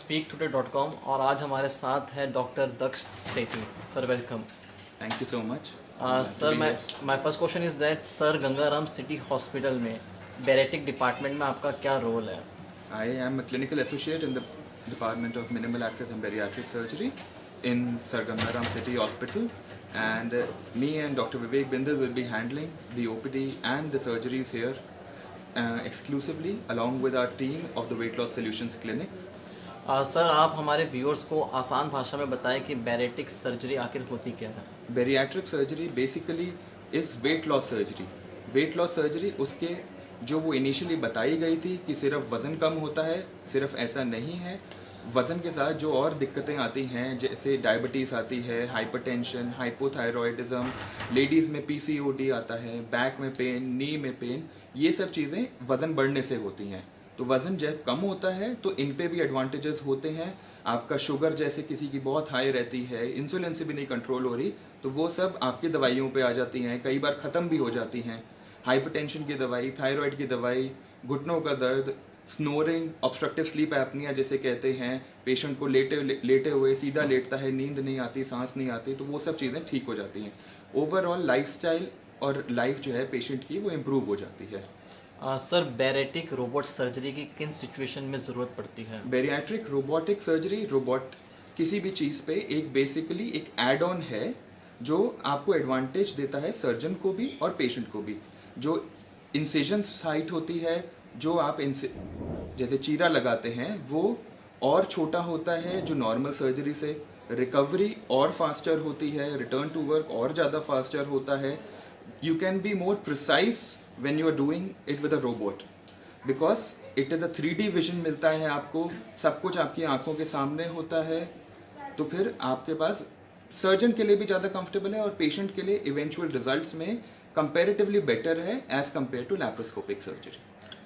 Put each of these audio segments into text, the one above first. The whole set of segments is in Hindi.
speaktoday.com और आज हमारे साथ है doctor Daksh Sethi. Sir welcome. Thank you so much. Sir my first question is that sir Gangaram city hospital में बैरेटिक डिपार्टमेंट में आपका क्या रोल है? I am a clinical associate in the Department of Minimal Access and Bariatric Surgery in Sir Gangaram City Hospital, and me and Dr. Vivek Bindal will be handling the OPD and the surgeries here exclusively along with our team of the Weight Loss Solutions Clinic. Sir आप हमारे व्यूअर्स को आसान भाषा में बताएं कि बैरेटिक सर्जरी आखिर होती क्या है? Bariatric surgery basically is weight loss surgery. Weight loss surgery उसके जो वो इनिशियली बताई गई थी कि सिर्फ वज़न कम होता है, सिर्फ ऐसा नहीं है। वज़न के साथ जो और दिक्कतें आती हैं जैसे डायबिटीज़ आती है, हाइपरटेंशन, हाइपोथायरॉयडिज्म, लेडीज़ में पीसीओडी आता है, बैक में पेन, नी में पेन, ये सब चीज़ें वज़न बढ़ने से होती हैं। तो वज़न जब कम होता है तो इन पे भी एडवांटेजेस होते हैं। आपका शुगर जैसे किसी की बहुत हाई रहती है, इंसुलिन से भी नहीं कंट्रोल हो रही, तो वो सब आपकी दवाइयों पे आ जाती हैं, कई बार ख़त्म भी हो जाती हैं। हाइपरटेंशन की दवाई, थायराइड की दवाई, घुटनों का दर्द, स्नोरिंग, ऑब्स्ट्रक्टिव स्लीप एपनिया जैसे कहते हैं, पेशेंट को लेटे हुए सीधा लेटता है, नींद नहीं आती, सांस नहीं आती, तो वो सब चीज़ें ठीक हो जाती हैं। ओवरऑल लाइफस्टाइल और लाइफ जो है पेशेंट की वो इम्प्रूव हो जाती है। सर बैरेटिक रोबोट सर्जरी की किन सिचुएशन में ज़रूरत पड़ती है? बैरियाट्रिक रोबोटिक सर्जरी रोबोट किसी भी चीज़ पे एक बेसिकली एक एड ऑन है जो आपको एडवांटेज देता है सर्जन को भी और पेशेंट को भी। जो इंसिजन साइट होती है, जो आप जैसे चीरा लगाते हैं, वो और छोटा होता है जो नॉर्मल सर्जरी से। रिकवरी और फास्टर होती है, रिटर्न टू वर्क और ज़्यादा फास्टर होता है। You can be more precise when you are doing it with a robot because it is a 3D vision मिलता है आपको, सब कुछ आपकी आंखों के सामने होता है, तो फिर आपके पास सर्जन के लिए भी ज़्यादा कंफर्टेबल है और पेशेंट के लिए इवेंचुअल रिजल्ट्स में कंपैरेटिवली बेटर है as compare to laparoscopic surgery.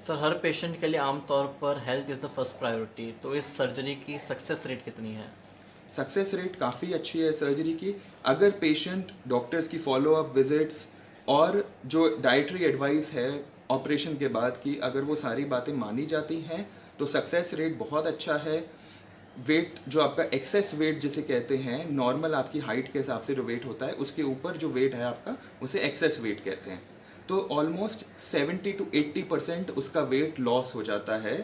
Sir हर पेशेंट के लिए आमतौर पर health is the first priority, तो इस सर्जरी की सक्सेस रेट कितनी है? सक्सेस रेट काफ़ी अच्छी है सर्जरी की। अगर पेशेंट डॉक्टर्स की फॉलो अप विजिट्स और जो डाइटरी एडवाइस है ऑपरेशन के बाद की, अगर वो सारी बातें मानी जाती हैं तो सक्सेस रेट बहुत अच्छा है। वेट जो आपका एक्सेस वेट जिसे कहते हैं, नॉर्मल आपकी हाइट के हिसाब से जो वेट होता है उसके ऊपर जो वेट है आपका, उसे एक्सेस वेट कहते हैं। तो ऑलमोस्ट 70 to 80% उसका वेट लॉस हो जाता है,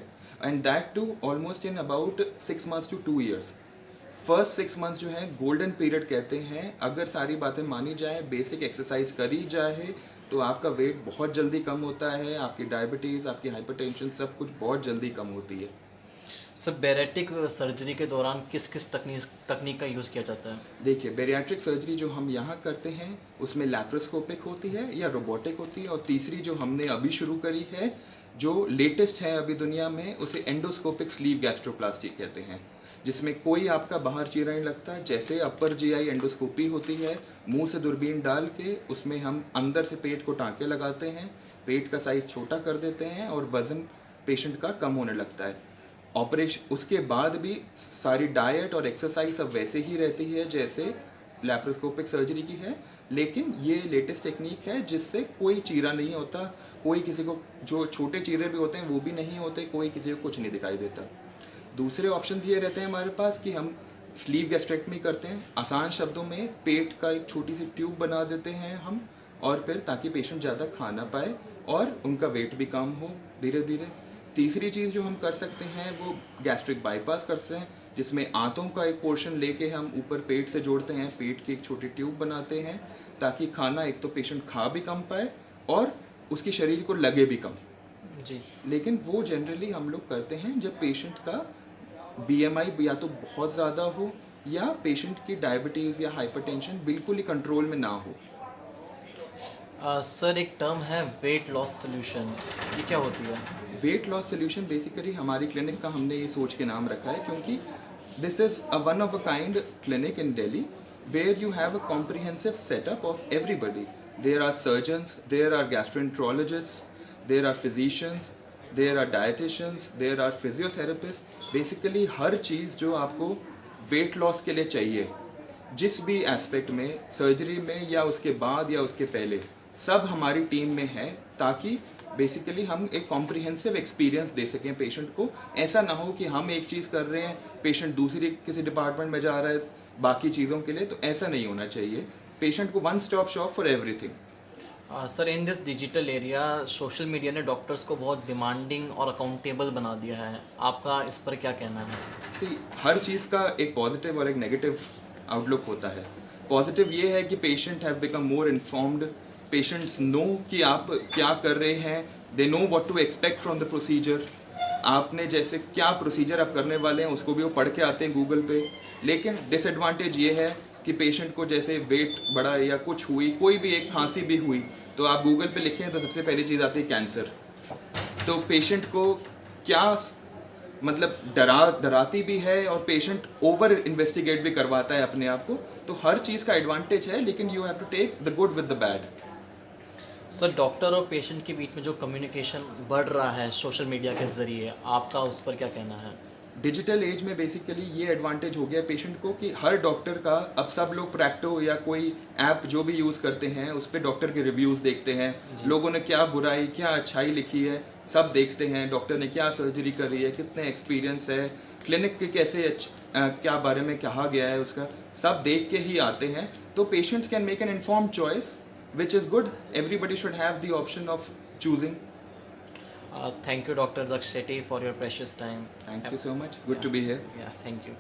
and that too almost in about 6 months to 2 years। First 6 months जो है गोल्डन पीरियड कहते हैं। अगर सारी बातें मानी जाए, बेसिक एक्सरसाइज करी जाए, तो आपका वेट बहुत जल्दी कम होता है, आपकी डायबिटीज़, आपकी हाइपरटेंशन सब कुछ बहुत जल्दी कम होती है। सर बैरेटिक सर्जरी के दौरान किस किस तकनीक का यूज़ किया जाता है? देखिए, बैरियाट्रिक सर्जरी जो हम यहाँ करते हैं उसमें लैप्रोस्कोपिक होती है या रोबोटिक होती है, और तीसरी जो हमने अभी शुरू करी है जो लेटेस्ट है अभी दुनिया में, उसे एंडोस्कोपिक स्लीव गैस्ट्रोप्लास्टी कहते हैं, जिसमें कोई आपका बाहर चीरा नहीं लगता। जैसे अपर जीआई एंडोस्कोपी होती है, मुंह से दूरबीन डाल के उसमें हम अंदर से पेट को टाँके लगाते हैं, पेट का साइज़ छोटा कर देते हैं और वज़न पेशेंट का कम होने लगता है। ऑपरेशन उसके बाद भी सारी डाइट और एक्सरसाइज सब वैसे ही रहती है जैसे लैप्रोस्कोपिक सर्जरी की है, लेकिन ये लेटेस्ट टेक्निक है जिससे कोई चीरा नहीं होता, कोई किसी को, जो छोटे चीरे भी होते हैं वो भी नहीं होते, कोई किसी को कुछ नहीं दिखाई देता। दूसरे ऑप्शंस ये रहते हैं हमारे पास कि हम स्लीव गैस्ट्रेक्टमी करते हैं। आसान शब्दों में पेट का एक छोटी सी ट्यूब बना देते हैं हम, और फिर ताकि पेशेंट ज़्यादा खा ना पाए और उनका वेट भी कम हो धीरे धीरे। तीसरी चीज़ जो हम कर सकते हैं वो गैस्ट्रिक बाईपास करते हैं, जिसमें आंतों का एक पोर्शन लेके हम ऊपर पेट से जोड़ते हैं, पेट की एक छोटी ट्यूब बनाते हैं ताकि खाना एक तो पेशेंट खा भी कम पाए और उसकी शरीर को लगे भी कम जी। लेकिन वो जनरली हम लोग करते हैं जब पेशेंट का बीएमआई या तो बहुत ज़्यादा हो या पेशेंट की डायबिटीज़ या हाइपरटेंशन बिल्कुल ही कंट्रोल में ना हो। सर एक टर्म है वेट लॉस सोल्यूशन, ये क्या होती है? वेट लॉस सोल्यूशन बेसिकली हमारी क्लिनिक का हमने ये सोच के नाम रखा है क्योंकि this is a one of a kind clinic in Delhi where you have a comprehensive setup of everybody. There are surgeons, there are gastroenterologist, there are physicians, there are dietitians, there are physiotherapist. Basically हर चीज़ जो आपको वेट लॉस के लिए चाहिए, जिस भी एस्पेक्ट में, सर्जरी में या उसके बाद या उसके पहले, सब हमारी टीम में है ताकि बेसिकली हम एक कॉम्प्रिहेंसिव एक्सपीरियंस दे सकें पेशेंट को। ऐसा ना हो कि हम एक चीज़ कर रहे हैं, पेशेंट दूसरी किसी डिपार्टमेंट में जा रहा है बाकी चीज़ों के लिए, तो ऐसा नहीं होना चाहिए। पेशेंट को one stop shop for everything. Sir, in this digital area social media ने डॉक्टर्स को बहुत डिमांडिंग और अकाउंटेबल बना दिया है, आपका इस पर क्या कहना है? सी, हर चीज़ का एक पॉजिटिव और एक नेगेटिव आउटलुक होता है। पॉजिटिव ये है कि patient have become more informed, patients know कि आप क्या कर रहे हैं, they know what to expect from the procedure. आपने जैसे क्या प्रोसीजर आप करने वाले हैं उसको भी वो पढ़ के आते हैं गूगल पे। लेकिन डिसएडवांटेज ये है कि पेशेंट को जैसे वेट बढ़ा या कुछ हुई, कोई भी एक खांसी भी हुई, तो आप गूगल पे लिखें तो सबसे पहली चीज़ आती है कैंसर। तो पेशेंट को क्या मतलब डराती भी है, और पेशेंट ओवर इन्वेस्टिगेट भी करवाता है अपने आप को। तो हर चीज़ का एडवांटेज है, लेकिन you have to take the good with the bad. Sir, doctor और पेशेंट के बीच में जो कम्युनिकेशन बढ़ रहा है सोशल मीडिया के ज़रिए, आपका उस पर क्या कहना है? डिजिटल एज में बेसिकली ये एडवांटेज हो गया पेशेंट को कि हर डॉक्टर का, अब सब लोग प्रैक्टो या कोई ऐप जो भी यूज़ करते हैं उस पर डॉक्टर के रिव्यूज़ देखते हैं, लोगों ने क्या बुराई क्या अच्छाई लिखी है सब देखते हैं, डॉक्टर ने क्या सर्जरी करी है, कितने एक्सपीरियंस है, क्लिनिक के कैसे क्या बारे में कहा गया है उसका, सब देख के ही आते हैं। तो patients can make an informed choice which is good. Everybody should have the option of choosing. Thank you, Dr. Daksh Shetty, for your precious time. Thank you so much. Good to be here. Yeah, thank you.